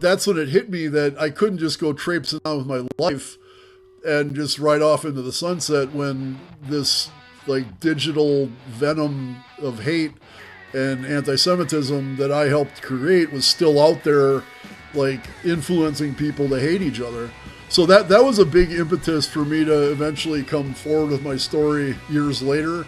that's when it hit me that I couldn't just go traipsing on with my life and just ride off into the sunset when this like digital venom of hate and anti-Semitism that I helped create was still out there, like influencing people to hate each other. So that was a big impetus for me to eventually come forward with my story years later.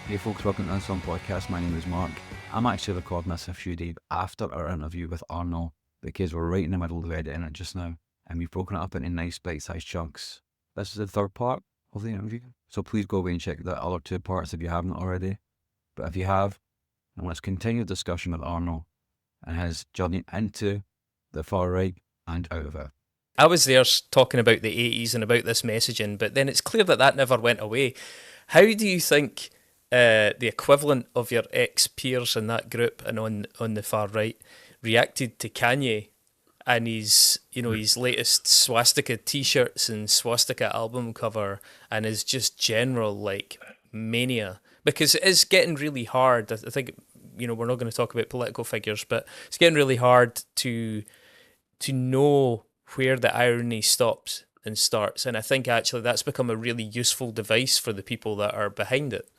Hey folks, welcome to Unsung Podcast. My name is Mark. I'm actually recording this a few days after our interview with Arno because we're right in the middle of editing it just now and we've broken it up into nice bite-sized chunks. This is the third part of the interview, so please go away and check the other two parts if you haven't already. But if you have, then let's continue the discussion with Arno and his journey into the far right and out of it. I was there talking about the 80s and about this messaging, but then it's clear that never went away. How do you think the equivalent of your ex-peers in that group and on the far right reacted to Kanye and his latest swastika t-shirts and swastika album cover and his just general like mania? Because it is getting really hard. I think, we're not going to talk about political figures, but it's getting really hard to know where the irony stops and starts. And I think actually that's become a really useful device for the people that are behind it.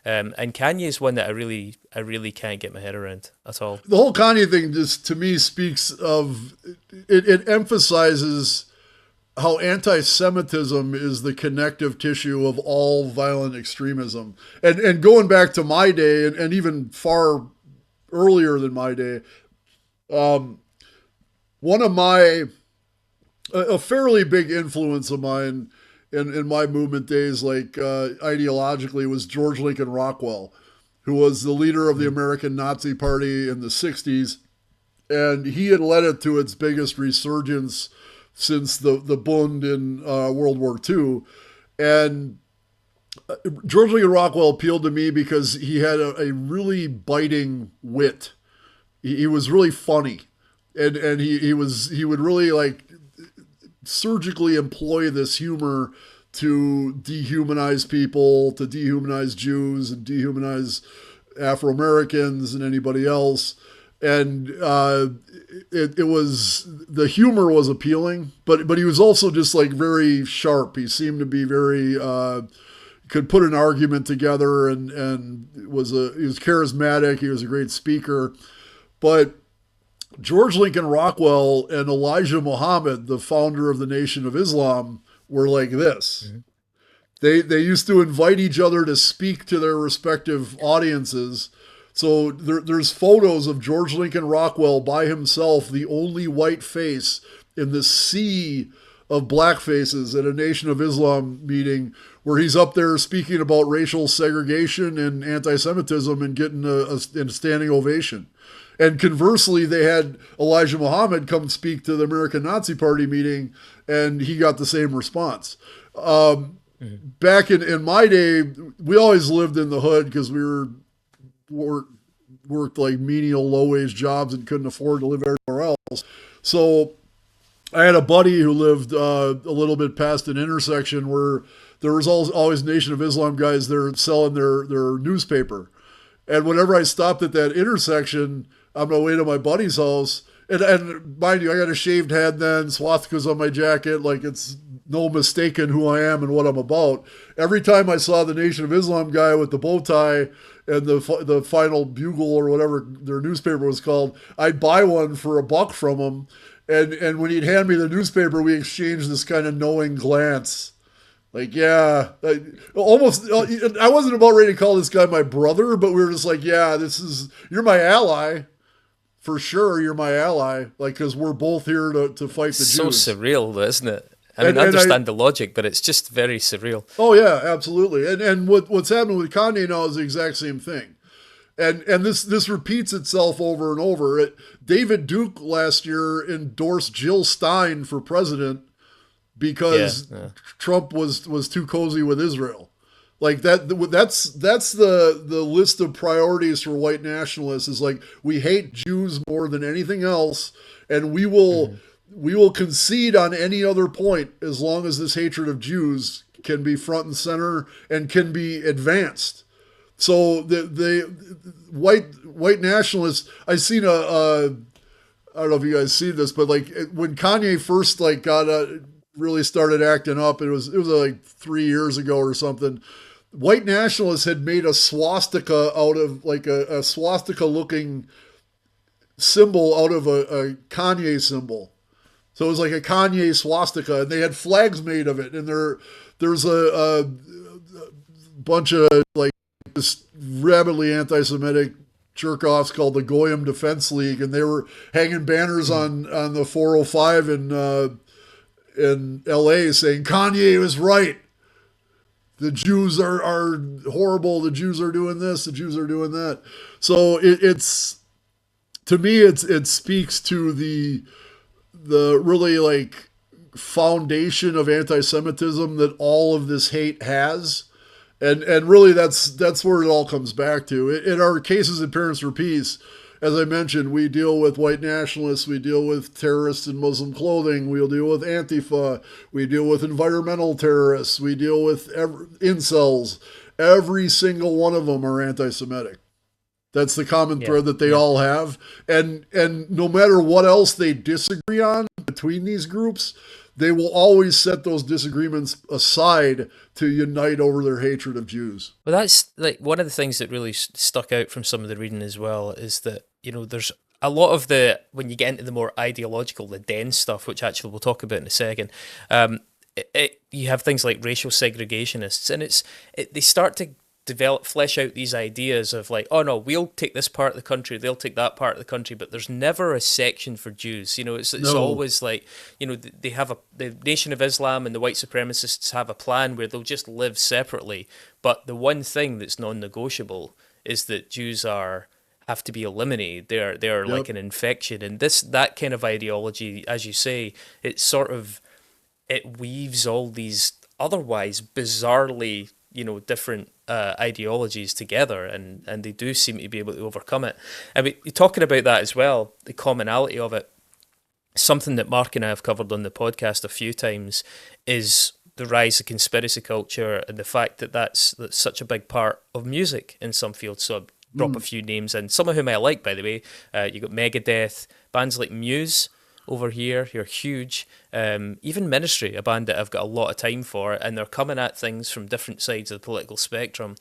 And Kanye is one that I really can't get my head around at all. The whole Kanye thing just, to me, speaks of, it emphasizes how anti-Semitism is the connective tissue of all violent extremism. And going back to my day, and even far earlier than my day, one of a fairly big influence of mine in my movement days, like ideologically, was George Lincoln Rockwell, who was the leader of the American Nazi Party in the 60s. And he had led it to its biggest resurgence since the Bund in World War II. And George Lincoln Rockwell appealed to me because he had a really biting wit. He was really funny. And he would really like surgically employ this humor to dehumanize people, to dehumanize Jews and dehumanize Afro-Americans and anybody else. And it was, the humor was appealing, but he was also just like very sharp. He seemed to be very, could put an argument together and he was charismatic. He was a great speaker. But George Lincoln Rockwell and Elijah Muhammad, the founder of the Nation of Islam, were like this. Mm-hmm. They used to invite each other to speak to their respective audiences. So there's photos of George Lincoln Rockwell by himself, the only white face in the sea of black faces at a Nation of Islam meeting, where he's up there speaking about racial segregation and anti-Semitism and getting a standing ovation. And conversely, they had Elijah Muhammad come speak to the American Nazi Party meeting, and he got the same response. Back in my day, we always lived in the hood because we worked like menial, low-wage jobs and couldn't afford to live anywhere else. So I had a buddy who lived a little bit past an intersection where there was always Nation of Islam guys there selling their newspaper. And whenever I stopped at that intersection on my way to my buddy's house, and mind you, I got a shaved head then, swastikas on my jacket, like it's no mistaking who I am and what I'm about. Every time I saw the Nation of Islam guy with the bow tie and the final bugle or whatever their newspaper was called, I'd buy one for $1 from him. And when he'd hand me the newspaper, we exchanged this kind of knowing glance. Like, yeah, almost, I wasn't about ready to call this guy my brother, but we were just like, yeah, you're my ally. For sure, you're my ally. Like, because we're both here to fight the Jews. So surreal, though, isn't it? I understand the logic, but it's just very surreal. Oh, yeah, absolutely. And what's happening with Kanye now is the exact same thing. And this repeats itself over and over. David Duke last year endorsed Jill Stein for president because Trump was too cozy with Israel. Like that's the list of priorities for white nationalists is like, we hate Jews more than anything else, and we will concede on any other point as long as this hatred of Jews can be front and center and can be advanced. So the white nationalists, I seen I don't know if you guys see this, but like when Kanye first like got really started acting up, it was like 3 years ago or something. White nationalists had made a swastika out of like a swastika looking symbol out of a Kanye symbol. So it was like a Kanye swastika, and they had flags made of it. And there's a bunch of like this rabidly anti-Semitic jerk-offs called the Goyim Defense League, and they were hanging banners on the 405 in L.A. saying Kanye was right. The Jews are horrible. The Jews are doing this. The Jews are doing that. So it's to me, it speaks to the really like foundation of anti-Semitism that all of this hate has, and really that's where it all comes back to. In our cases in Parents for Peace, as I mentioned, we deal with white nationalists, we deal with terrorists in Muslim clothing, we'll deal with Antifa, we deal with environmental terrorists, we deal with incels. Every single one of them are anti-Semitic. That's the common thread that they all have. And no matter what else they disagree on between these groups, they will always set those disagreements aside to unite over their hatred of Jews. Well, that's like one of the things that really stuck out from some of the reading as well, is that, there's a lot of when you get into the more ideological, the dense stuff, which actually we'll talk about in a second, you have things like racial segregationists, and they start to flesh out these ideas of like, oh no, we'll take this part of the country, they'll take that part of the country, but there's never a section for Jews. It's always like, they have the Nation of Islam and the white supremacists have a plan where they'll just live separately. But the one thing that's non-negotiable is that Jews have to be eliminated. They're like an infection. And that kind of ideology, as you say, it weaves all these otherwise bizarrely, different ideologies together, and they do seem to be able to overcome it. And you're talking about that as well, the commonality of it. Something that Mark and I have covered on the podcast a few times is the rise of conspiracy culture, and the fact that that's such a big part of music in some fields. So I'll drop a few names in, some of whom I like, by the way. You got Megadeth, bands like Muse over here, you're huge. Even Ministry, a band that I've got a lot of time for, and they're coming at things from different sides of the political spectrum.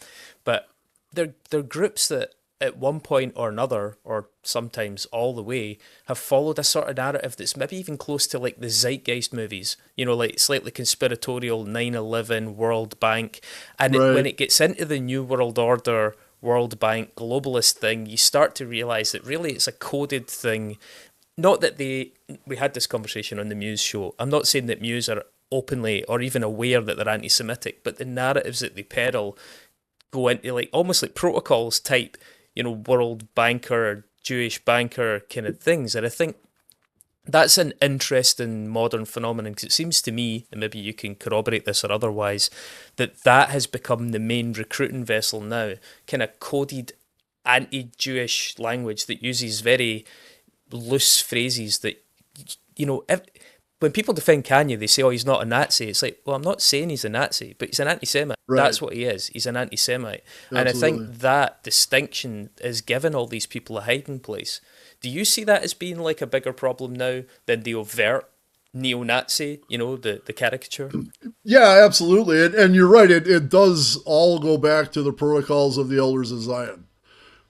But they're groups that at one point or another, or sometimes all the way, have followed a sort of narrative that's maybe even close to like the Zeitgeist movies, like slightly conspiratorial 9/11, World Bank. And when it gets into the New World Order, World Bank, globalist thing, you start to realise that really it's a coded thing. Not that we had this conversation on the Muse show. I'm not saying that Muse are openly or even aware that they're anti-Semitic, but the narratives that they peddle go into like almost like protocols type, world banker, Jewish banker kind of things. And I think that's an interesting modern phenomenon, because it seems to me, and maybe you can corroborate this or otherwise, that has become the main recruiting vessel now, kind of coded anti-Jewish language that uses very loose phrases that, when people defend Kanye, they say, oh, he's not a Nazi. It's like, well, I'm not saying he's a Nazi, but he's an anti-Semite. Right. That's what he is. He's an anti-Semite. Absolutely. And I think that distinction is giving all these people a hiding place. Do you see that as being like a bigger problem now than the overt neo-Nazi, the caricature? Yeah, absolutely. And you're right. It does all go back to the protocols of the Elders of Zion.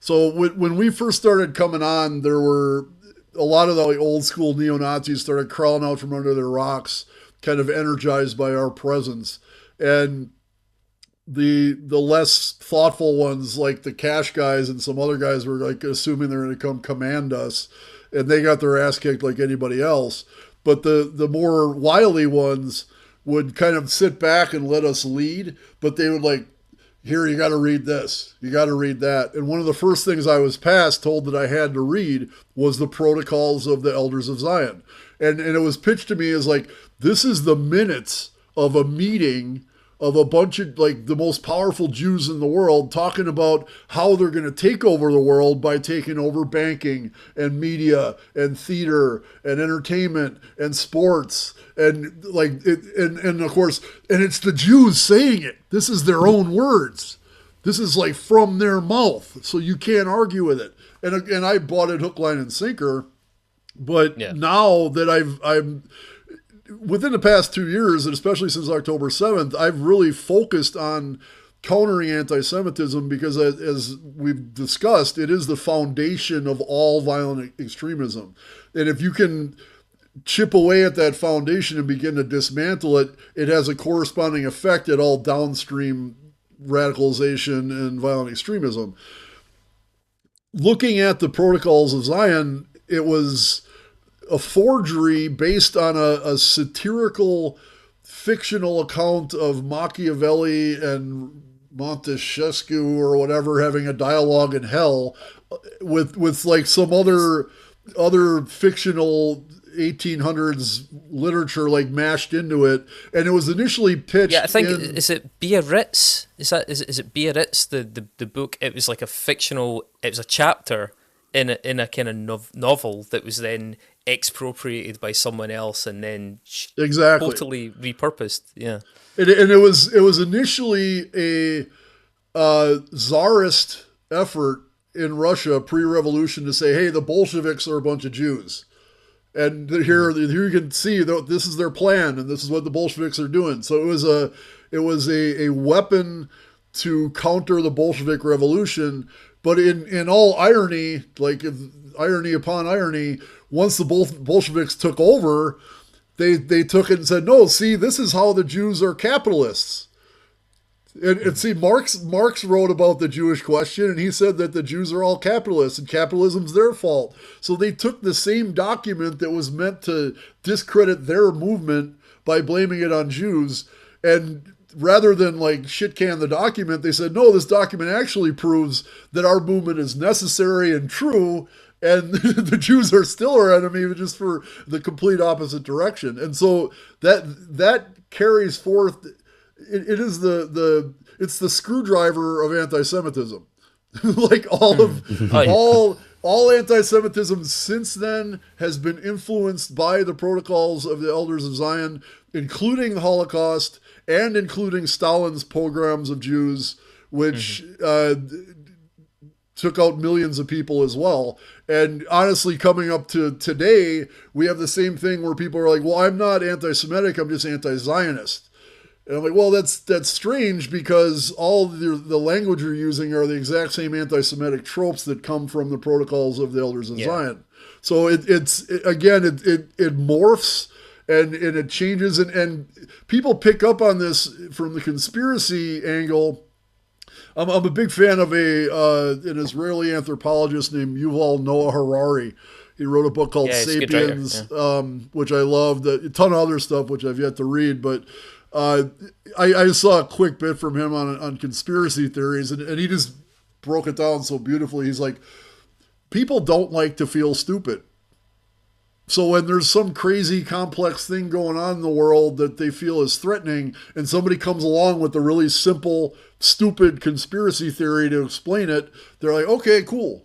So when we first started coming on, there were a lot of the old school neo-Nazis started crawling out from under their rocks, kind of energized by our presence. And the less thoughtful ones, like the cash guys and some other guys, were like assuming they're going to come command us, and they got their ass kicked like anybody else. But the more wily ones would kind of sit back and let us lead, but they would like, here, you got to read this. You got to read that. And one of the first things I was told that I had to read was the protocols of the Elders of Zion. And it was pitched to me as like, this is the minutes of a meeting of a bunch of like the most powerful Jews in the world talking about how they're going to take over the world by taking over banking and media and theater and entertainment and sports and like it, and of course, and it's the Jews saying it. This is their own words. This is like from their mouth, so you can't argue with it. And I bought it hook, line, and sinker. But Yeah. now that I'm within the past 2 years, and especially since October 7th, I've really focused on countering anti-Semitism because, as we've discussed, it is the foundation of all violent extremism. And if you can chip away at that foundation and begin to dismantle it, it has a corresponding effect at all downstream radicalization and violent extremism. Looking at the Protocols of Zion, it was a forgery based on a satirical, fictional account of Machiavelli and Montesquieu or whatever having a dialogue in hell with like some other fictional 1800s literature like mashed into it, and it was initially pitched. Yeah, I think is it Biarritz? Is it Biarritz? The book. It was like a fictional. It was a chapter in a kind of novel that was then expropriated by someone else and then exactly totally repurposed. Yeah, and it was initially a czarist effort in Russia pre-revolution to say, hey, the Bolsheviks are a bunch of Jews. And here you can see that this is their plan, and this is what the Bolsheviks are doing. So it was a weapon to counter the Bolshevik revolution. But in all irony, like irony upon irony, once the Bolsheviks took over, they took it and said, no, see, this is how the Jews are capitalists. And see, Marx wrote about the Jewish question, and he said that the Jews are all capitalists, and capitalism's their fault. So they took the same document that was meant to discredit their movement by blaming it on Jews, and rather than like shit can the document, they said, no, this document actually proves that our movement is necessary and true, and the Jews are still our enemy, just for the complete opposite direction. And so that carries forth. It is it's the screwdriver of anti-Semitism. Like all anti-Semitism since then has been influenced by the Protocols of the Elders of Zion, including the Holocaust and including Stalin's pogroms of Jews, which took out millions of people as well. And honestly, coming up to today, we have the same thing where people are like, well, I'm not anti-Semitic, I'm just anti-Zionist. And I'm like, well, that's strange, because all the language you're using are the exact same anti-Semitic tropes that come from the Protocols of the Elders of Zion. So it morphs and it changes, and people pick up on this from the conspiracy angle. I'm a big fan of an Israeli anthropologist named Yuval Noah Harari. He wrote a book called Sapiens, which I loved. A ton of other stuff which I've yet to read, but I saw a quick bit from him on conspiracy theories, and he just broke it down so beautifully. He's like, people don't like to feel stupid. So when there's some crazy complex thing going on in the world that they feel is threatening, and somebody comes along with a really simple, stupid conspiracy theory to explain it, they're like, okay, cool.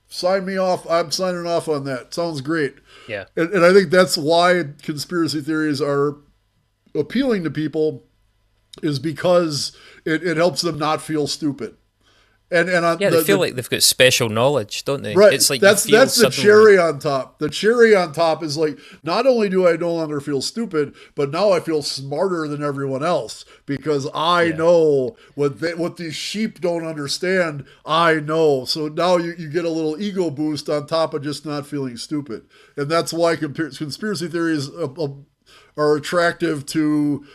Sign me off. I'm signing off on that. Sounds great. Yeah. And I think that's why conspiracy theories are appealing to people, is because it helps them not feel stupid. And they feel like they've got special knowledge, don't they? Right. It's like that's the cherry on top. The cherry on top is like, not only do I no longer feel stupid, but now I feel smarter than everyone else, because I know what these sheep don't understand. I know. So now you get a little ego boost on top of just not feeling stupid. And that's why conspiracy theories are attractive to,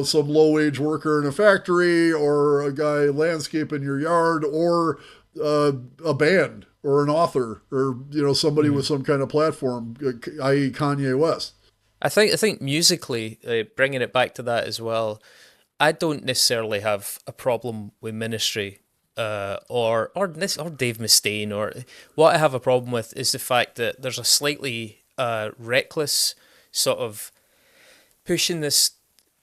some low-wage worker in a factory, or a guy landscaping your yard, or a band, or an author, or somebody with some kind of platform, i.e. Kanye West. I think musically, bringing it back to that as well, I don't necessarily have a problem with Ministry or Dave Mustaine. Or what I have a problem with is the fact that there's a slightly reckless sort of pushing this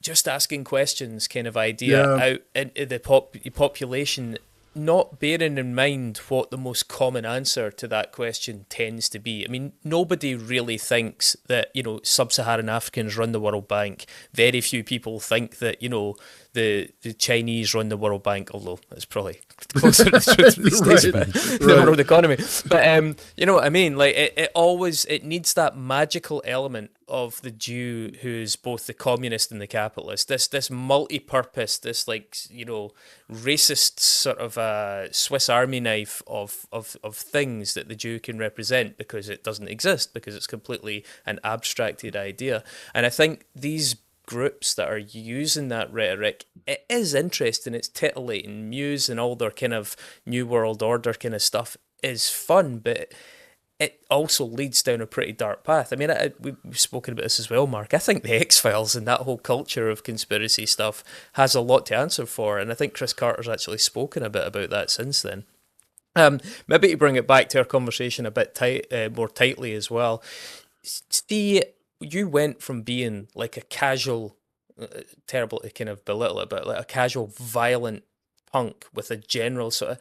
just asking questions kind of idea out into the population, not bearing in mind what the most common answer to that question tends to be. I mean, nobody really thinks that, sub-Saharan Africans run the World Bank. Very few people think that, the Chinese run the World Bank, although it's probably closer to the truth these days, Right, the world economy. But you know what I mean? Like it needs that magical element of the Jew who's both the communist and the capitalist. This multi-purpose, this like, you know, racist sort of Swiss Army knife of things that the Jew can represent, because it doesn't exist, because it's completely an abstracted idea. And I think these groups that are using that rhetoric, it is interesting, it's titillating. Muse and all their kind of New World Order kind of stuff is fun, but it also leads down a pretty dark path. I mean, we've spoken about this as well, Mark. I think the X-Files and that whole culture of conspiracy stuff has a lot to answer for, and I think Chris Carter's actually spoken a bit about that since then. Maybe to bring it back to our conversation a bit more tightly as well. See, you went from being like a casual, terrible to kind of belittle it, but like a casual violent punk with a general sort of,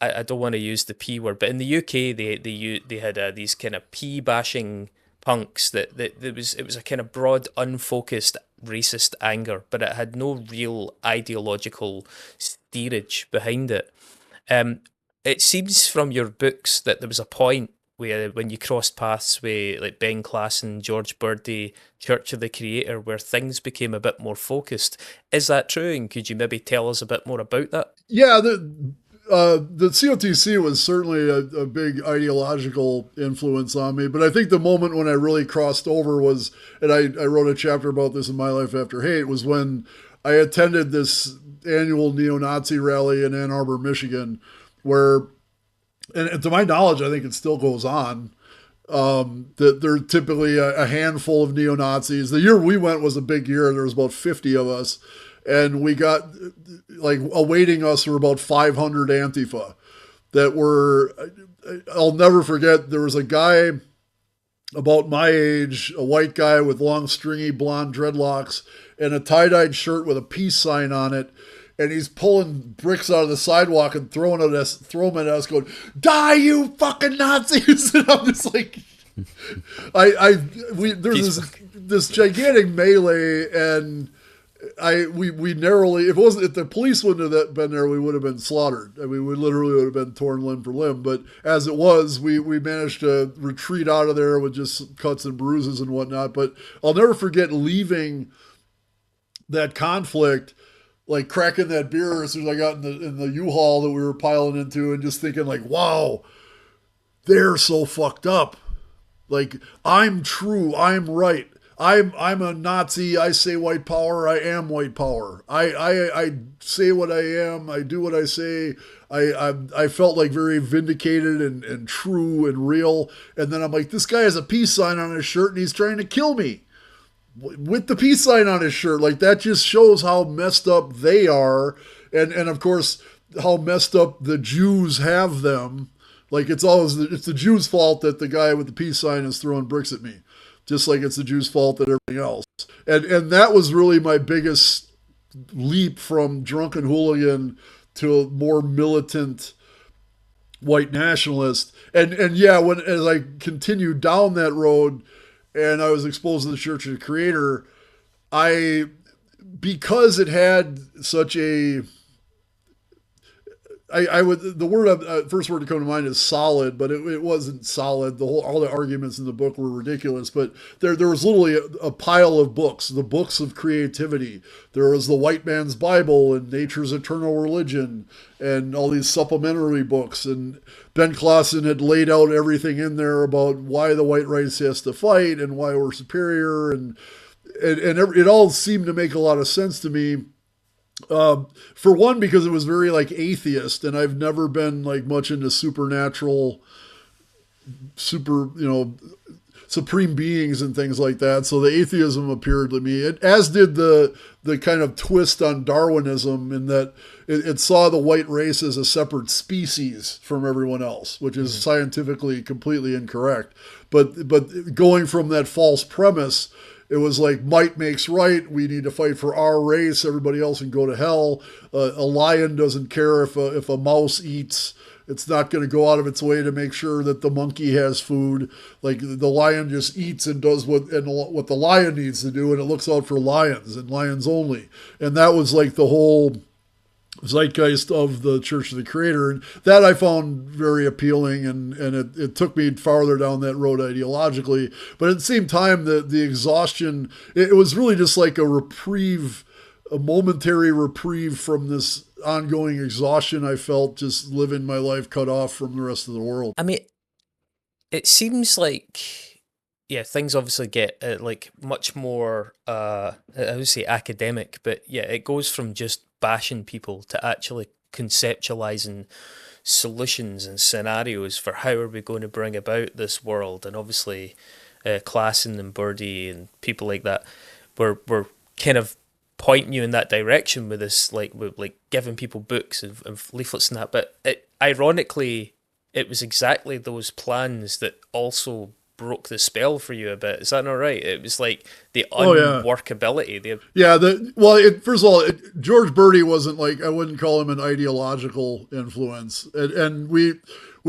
I don't want to use the P word, but in the UK they had these kind of P bashing punks that it was a kind of broad, unfocused, racist anger, but it had no real ideological steerage behind it. It seems from your books that there was a point where, when you crossed paths with like Ben Klassen, George Birdie, Church of the Creator, where things became a bit more focused. Is that true? And could you maybe tell us a bit more about that? Yeah, the COTC was certainly a big ideological influence on me. But I think the moment when I really crossed over was, and I wrote a chapter about this in My Life After Hate, was when I attended this annual neo-Nazi rally in Ann Arbor, Michigan, where, and to my knowledge, I think it still goes on. That there are typically a handful of neo-Nazis. The year we went was a big year. There was about 50 of us. And we got, like, awaiting us were about 500 Antifa that were, I'll never forget, there was a guy about my age, a white guy with long, stringy blonde dreadlocks and a tie-dyed shirt with a peace sign on it. And he's pulling bricks out of the sidewalk and throwing them at us, going, "Die, you fucking Nazis!" And I'm just like, there's this gigantic melee, and we narrowly, if the police wouldn't have been there, we would have been slaughtered. I mean, we literally would have been torn limb for limb. But as it was, we managed to retreat out of there with just cuts and bruises and whatnot. But I'll never forget leaving that conflict, like cracking that beer as soon as I got in the U-Haul that we were piling into, and just thinking like, wow, they're so fucked up. Like, I'm true, I'm right. I'm a Nazi. I say white power. I am white power. I say what I am. I do what I say. I felt like very vindicated and true and real. And then I'm like, this guy has a peace sign on his shirt and he's trying to kill me with the peace sign on his shirt. Like, that just shows how messed up they are. And of course, how messed up the Jews have them. Like, it's the Jews' fault that the guy with the peace sign is throwing bricks at me. Just like it's the Jews' fault that everything else. And that was really my biggest leap from drunken hooligan to a more militant white nationalist. And yeah, as I continued down that road and I was exposed to the Church of the Creator, because it had such a, first word to come to mind is solid, but it wasn't solid. All the arguments in the book were ridiculous, but there was literally a pile of books, the books of creativity. There was the White Man's Bible and Nature's Eternal Religion and all these supplementary books. And Ben Klassen had laid out everything in there about why the white race has to fight and why we're superior. And it all seemed to make a lot of sense to me. For one, because it was very like atheist, and I've never been like much into supernatural, supreme beings and things like that. So the atheism appeared to me, as did the kind of twist on Darwinism, in that it saw the white race as a separate species from everyone else, which is scientifically completely incorrect. But going from that false premise, it was like might makes right. We need to fight for our race. Everybody else can go to hell. A lion doesn't care if a mouse eats It's not going to go out of its way to make sure that the monkey has food. Like the lion just eats and does what the lion needs to do, and it looks out for lions and lions only. And that was like the whole zeitgeist of the Church of the Creator, and that I found very appealing, and it took me farther down that road ideologically. But at the same time, the exhaustion, it was really just like a reprieve, a momentary reprieve from this ongoing exhaustion I felt just living my life cut off from the rest of the world. I mean, it seems like, yeah, things obviously get like much more, I would say academic, but yeah, it goes from just bashing people to actually conceptualizing solutions and scenarios for how are we going to bring about this world. And obviously, Klassen and Birdie and people like that were kind of pointing you in that direction with this, like giving people books and leaflets and that. But ironically, it was exactly those plans that also broke the spell for you a bit. Is that not right? It was like the unworkability. First of all, George Birdie wasn't like, I wouldn't call him an ideological influence, and we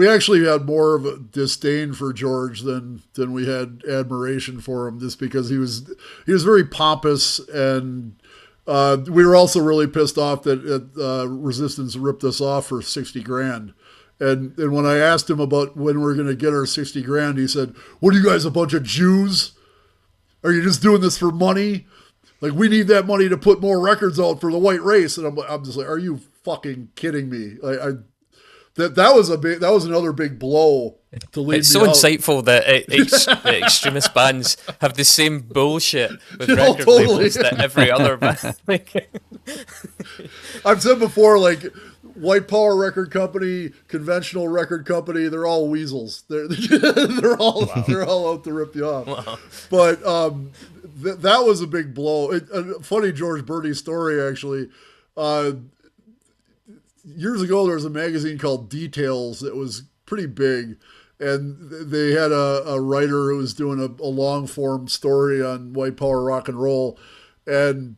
actually had more of a disdain for George than we had admiration for him, just because he was very pompous, and we were also really pissed off that Resistance ripped us off for $60,000. And when I asked him about when we're going to get our $60,000, he said, "What are you guys, a bunch of Jews? Are you just doing this for money? Like, we need that money to put more records out for the white race." And I'm just like, "Are you fucking kidding me?" That was another big blow to lead It's me so out. Insightful that extremist bands have the same bullshit with record totally. labels that every other band. I've said before, like, white power record company, conventional record company, they're all weasels. They're all out to rip you off. Wow. But that was a big blow. A funny George Birdie story, actually. Years ago, there was a magazine called Details that was pretty big, and they had a writer who was doing a long form story on white power rock and roll, and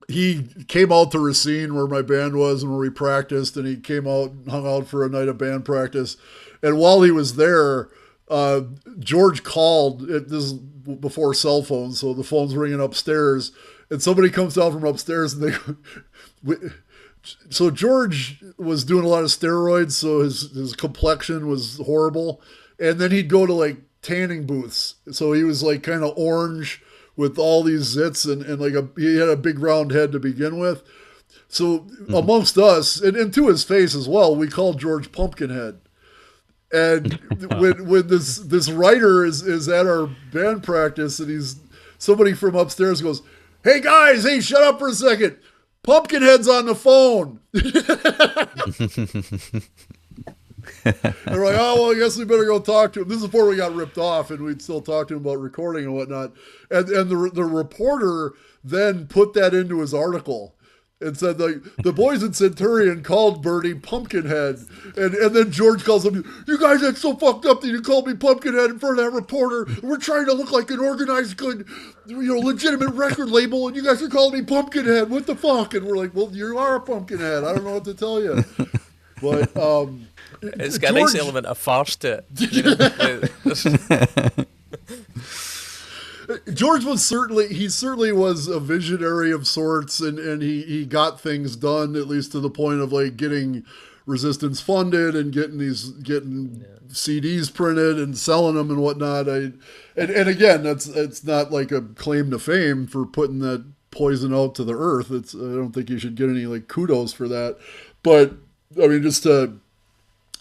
he came out to Racine, where my band was and where we practiced, and he came out and hung out for a night of band practice. And while he was there, George called. This is before cell phones, so the phone's ringing upstairs, and somebody comes down from upstairs, and so George was doing a lot of steroids, so his complexion was horrible. And then he'd go to like tanning booths, so he was like kind of orange with all these zits, and like he had a big round head to begin with. So amongst us, and to his face as well, we called George Pumpkinhead. And when this writer is at our band practice, and somebody from upstairs goes, "Hey guys, hey, shut up for a second. Pumpkinhead's on the phone." And we're like, "Oh, well, I guess we better go talk to him." This is before we got ripped off, and we'd still talk to him about recording and whatnot. And the reporter then put that into his article and said, like, the boys in Centurion called Birdie Pumpkinhead. And then George calls him, "You guys, that's so fucked up that you called me Pumpkinhead in front of that reporter. We're trying to look like an organized, good, legitimate record label, and you guys are calling me Pumpkinhead. What the fuck?" And we're like, "Well, you are a Pumpkinhead. I don't know what to tell you." But it's got a nice element of farce to it. George certainly was a visionary of sorts, and he got things done, at least to the point of like getting Resistance funded and getting CDs printed and selling them and whatnot. And again, it's not like a claim to fame for putting that poison out to the earth. I don't think you should get any like kudos for that. But I mean, just to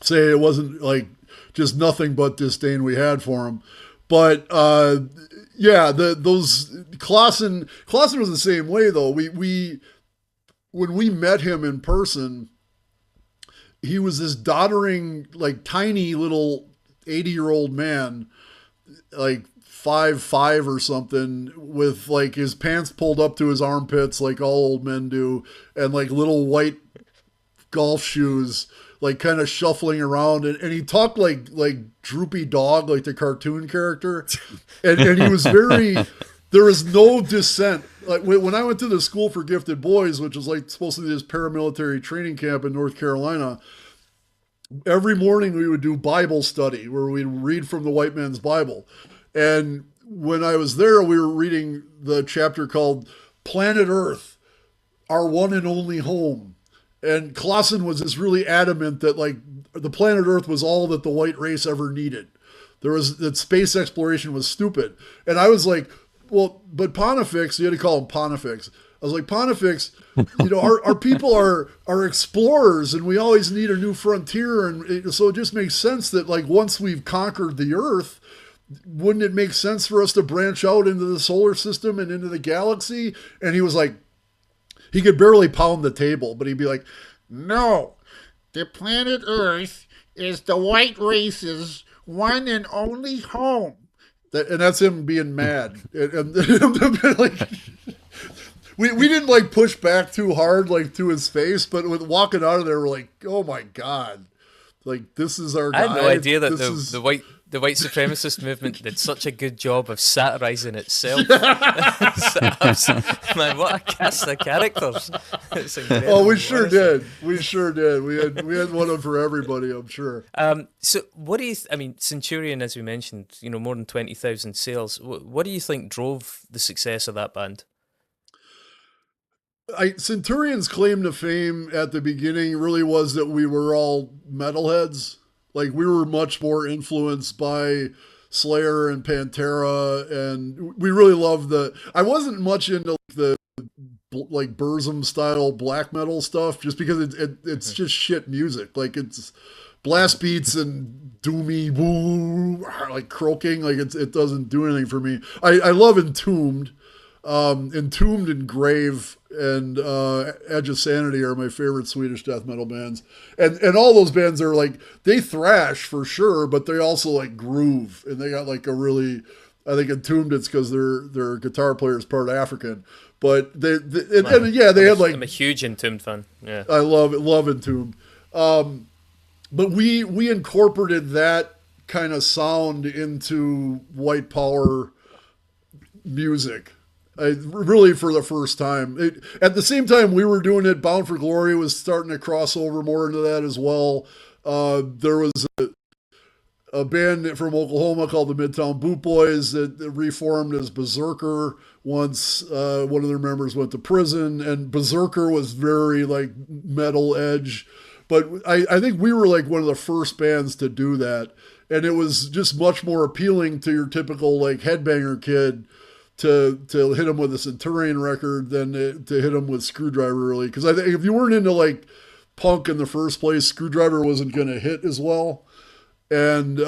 say it wasn't like just nothing but disdain we had for him. But those Klassen was the same way though. We when we met him in person, he was this doddering, like tiny little 80-year-old man, like 5'5" or something, with like his pants pulled up to his armpits like all old men do, and like little white golf shoes, like kind of shuffling around, and he talked like Droopy Dog, like the cartoon character, and he was there was no dissent. Like when I went to the School for Gifted Boys, which was like supposed to be this paramilitary training camp in North Carolina, every morning we would do Bible study where we'd read from the white man's Bible. And when I was there, we were reading the chapter called Planet Earth, Our One and Only Home. And Clausen was just really adamant that like the planet Earth was all that the white race ever needed. That space exploration was stupid. And I was like, well, but Pontifex, you had to call him Pontifex. I was like, Pontifex, our people are explorers and we always need a new frontier. And so it just makes sense that like once we've conquered the Earth, wouldn't it make sense for us to branch out into the solar system and into the galaxy? And he was like, he could barely pound the table, but he'd be like, no, the planet Earth is the white race's one and only home. And that's him being mad. And like, we didn't like push back too hard, like to his face, but with walking out of there, we're like, oh my God. Like, this is our guy. I had no idea that the white supremacist movement did such a good job of satirizing itself. Man, what a cast of characters! Oh, we sure did. We sure did. We had one for everybody, I'm sure. So, what do you? I mean, Centurion, as we mentioned, more than 20,000 sales. What do you think drove the success of that band? Centurion's claim to fame at the beginning really was that we were all metalheads. Like, we were much more influenced by Slayer and Pantera, and we really loved I wasn't much into the Burzum style black metal stuff, just because it's just shit music. Like, it's blast beats and doomy woo, like croaking. Like, it doesn't do anything for me. I love Entombed. Entombed and Grave and Edge of Sanity are my favorite Swedish death metal bands, and all those bands are like, they thrash for sure, but they also like groove, and they got like a really, I think Entombed, it's because their guitar player is part African, but they had like, I'm a huge Entombed fan. Yeah, I love Entombed, but we incorporated that kind of sound into white power music. Really for the first time. At the same time we were doing it, Bound for Glory was starting to cross over more into that as well. There was a band from Oklahoma called the Midtown Boot Boys that reformed as Berserker once one of their members went to prison, and Berserker was very like metal edge. But I think we were like one of the first bands to do that. And it was just much more appealing to your typical like headbanger kid to hit him with a Centurion record than to hit him with Screwdriver, really. Because I think if you weren't into like punk in the first place, Screwdriver wasn't going to hit as well. And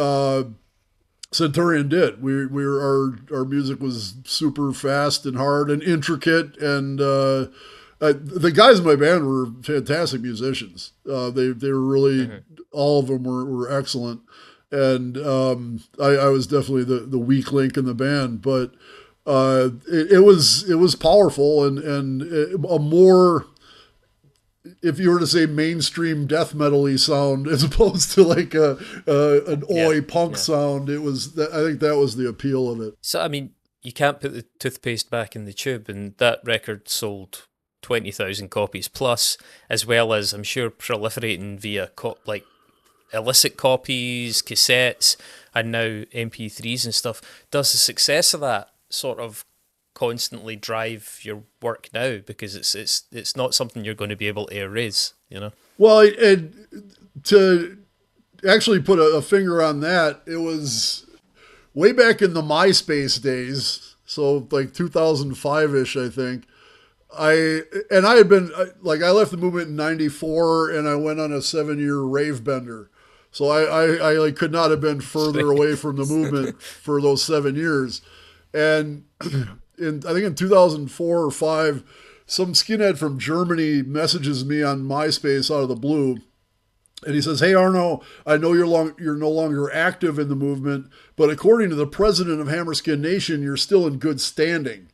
Centurion did. Our music was super fast and hard and intricate, and the guys in my band were fantastic musicians. They were really, all of them were excellent. And I was definitely the weak link in the band, but it was powerful and a more, if you were to say, mainstream death metal-y sound as opposed to like an oi punk sound. It was, I think that was the appeal of it. So I mean, you can't put the toothpaste back in the tube, and that record sold 20,000 copies plus, as well as I'm sure proliferating via like illicit copies, cassettes, and now MP3s and stuff. Does the success of that sort of constantly drive your work now, because it's not something you're going to be able to erase, you know? Well, to actually put a finger on that, it was way back in the MySpace days, so like 2005-ish, I think. I had been like, I left the movement in '94 and I went on a 7-year rave bender. So I like could not have been further away from the movement for those 7 years. And I think in 2004 or 5, some skinhead from Germany messages me on MySpace out of the blue. And he says, "Hey, Arno, I know you're no longer active in the movement, but according to the president of Hammerskin Nation, you're still in good standing."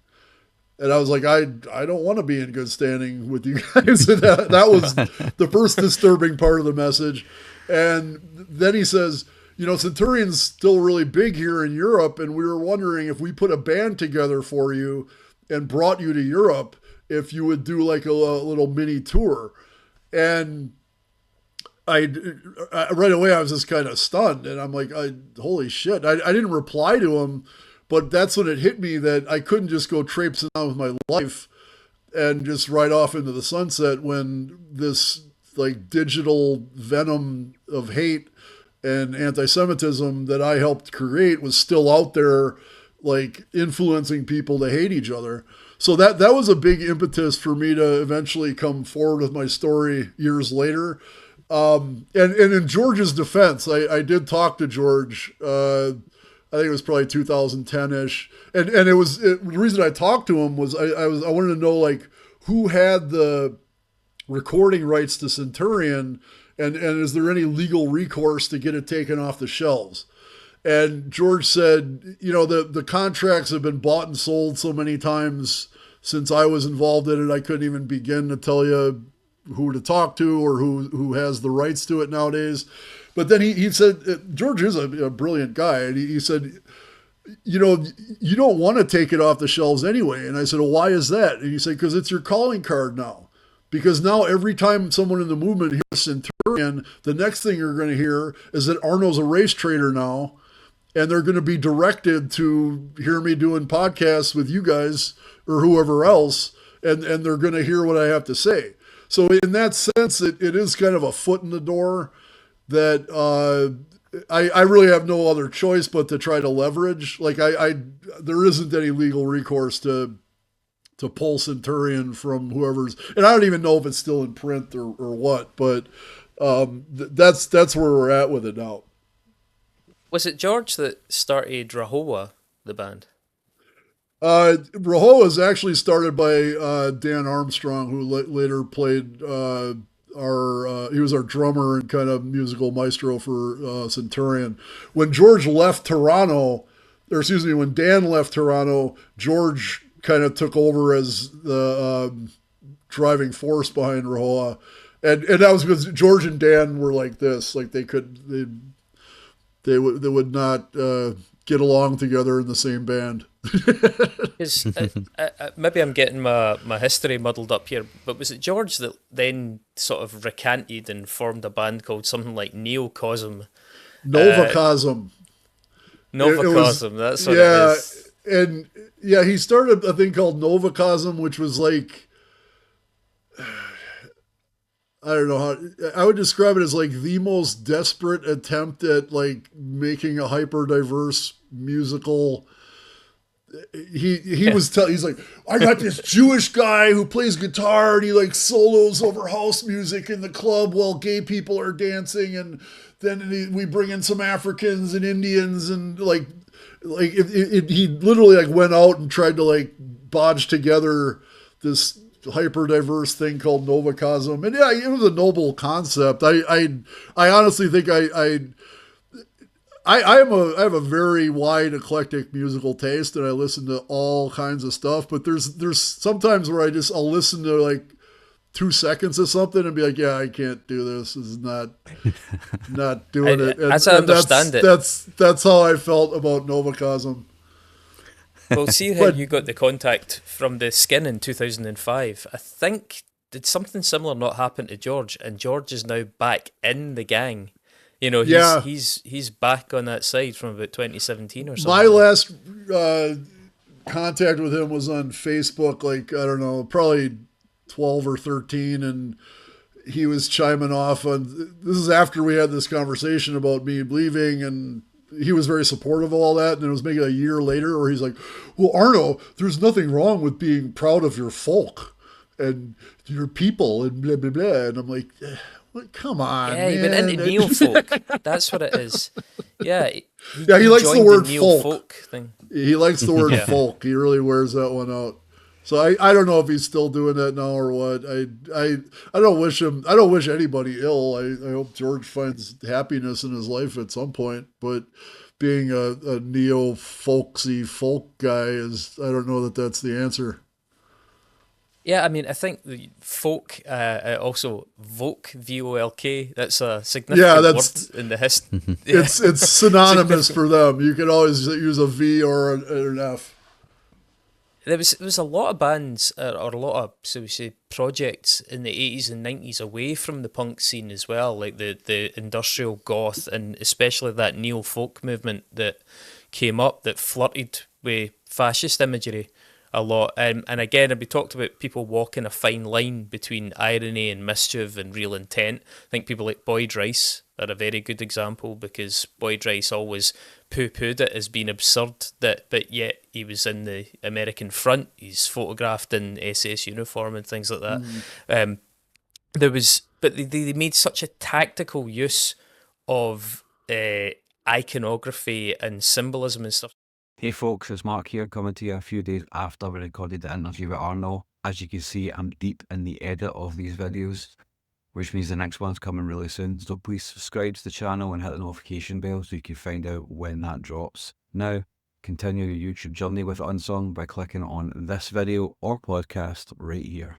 And I was like, I don't want to be in good standing with you guys. And that was the first disturbing part of the message. And then he says, Centurion's still really big here in Europe, and we were wondering if we put a band together for you and brought you to Europe, if you would do like a little mini tour. And right away I was just kind of stunned, and I'm like, holy shit! I didn't reply to him, but that's when it hit me that I couldn't just go traipsing on with my life and just ride off into the sunset when this like digital venom of hate and anti-Semitism that I helped create was still out there, like influencing people to hate each other. So that was a big impetus for me to eventually come forward with my story years later. And in George's defense, I did talk to George. I think it was probably 2010-ish, and the reason I talked to him was I wanted to know like who had the recording rights to Centurion, and is there any legal recourse to get it taken off the shelves? And George said, the contracts have been bought and sold so many times since I was involved in it, I couldn't even begin to tell you who to talk to or who has the rights to it nowadays. But then he said, George is a brilliant guy, and he said, you don't want to take it off the shelves anyway. And I said, well, why is that? And he said, because it's your calling card now. Because now every time someone in the movement hears Centurion, the next thing you're going to hear is that Arno's a race traitor now, and they're going to be directed to hear me doing podcasts with you guys or whoever else, and they're going to hear what I have to say. So in that sense, it is kind of a foot in the door that I really have no other choice but to try to leverage. Like there isn't any legal recourse to pull Centurion from whoever's, and I don't even know if it's still in print or what, but that's where we're at with it now. Was it George that started Rahowa, the band? Rahowa was actually started by Dan Armstrong, who later played he was our drummer and kind of musical maestro for Centurion. When George left Toronto, when Dan left Toronto, George kind of took over as the driving force behind Rahowa, and that was because George and Dan were like this, like they would not get along together in the same band. Maybe I'm getting my history muddled up here, but was it George that then sort of recanted and formed a band called something like Neocosm? Novacosm. Novacosm, that's what it is. And yeah, he started a thing called Novacosm, which was like, I don't know how I would describe it as like the most desperate attempt at like making a hyper diverse musical. He's like, I got this Jewish guy who plays guitar and he like solos over house music in the club while gay people are dancing, and then we bring in some Africans and Indians, and he literally like went out and tried to like bodge together this hyper diverse thing called Novacosm. And yeah, it was a noble concept. I honestly think I have a very wide eclectic musical taste, and I listen to all kinds of stuff, but there's sometimes where I'll listen to like 2 seconds of something and be like, yeah, I can't do this. This is not doing it. And, as I understand it, that's how I felt about Novacosm. Well, see how you got the contact from the Skin in 2005. I think, did something similar not happen to George? And George is now back in the gang. He's back on that side from about 2017 or something. My last contact with him was on Facebook, like, I don't know, probably 12 or 13, and he was chiming off on, this is after we had this conversation about me leaving, and he was very supportive of all that, and it was maybe a year later where he's like, well, Arno, there's nothing wrong with being proud of your folk and your people and blah, blah, blah. And I'm like, come on, yeah, man. he went into neo-folk. That's what it is. Yeah, he likes the word folk thing. He likes the word folk. He really wears that one out. So I don't know if he's still doing that now or what. I don't wish him. I don't wish anybody ill. I hope George finds happiness in his life at some point. But being a neo-folksy folk guy is, I don't know that that's the answer. Yeah, I mean, I think the folk, also Volk, V-O-L-K, that's a significant word in the history. It's synonymous for them. You can always use a V or an F. There was a lot of bands or a lot of, so we say, projects in the 80s and 90s away from the punk scene as well, like the industrial goth and especially that neo folk movement that came up that flirted with fascist imagery a lot. And again, we talked about people walking a fine line between irony and mischief and real intent. I think people like Boyd Rice are a very good example, because Boyd Rice always poo-pooed it as being absurd, but yet he was in the American front. He's photographed in SS uniform and things like that. Um, but they made such a tactical use of iconography and symbolism and stuff. Hey folks, it's Mark here, coming to you a few days after we recorded the interview with Arno. As you can see, I'm deep in the edit of these videos, which means the next one's coming really soon. So please subscribe to the channel and hit the notification bell so you can find out when that drops. Now, continue your YouTube journey with Unsung by clicking on this video or podcast right here.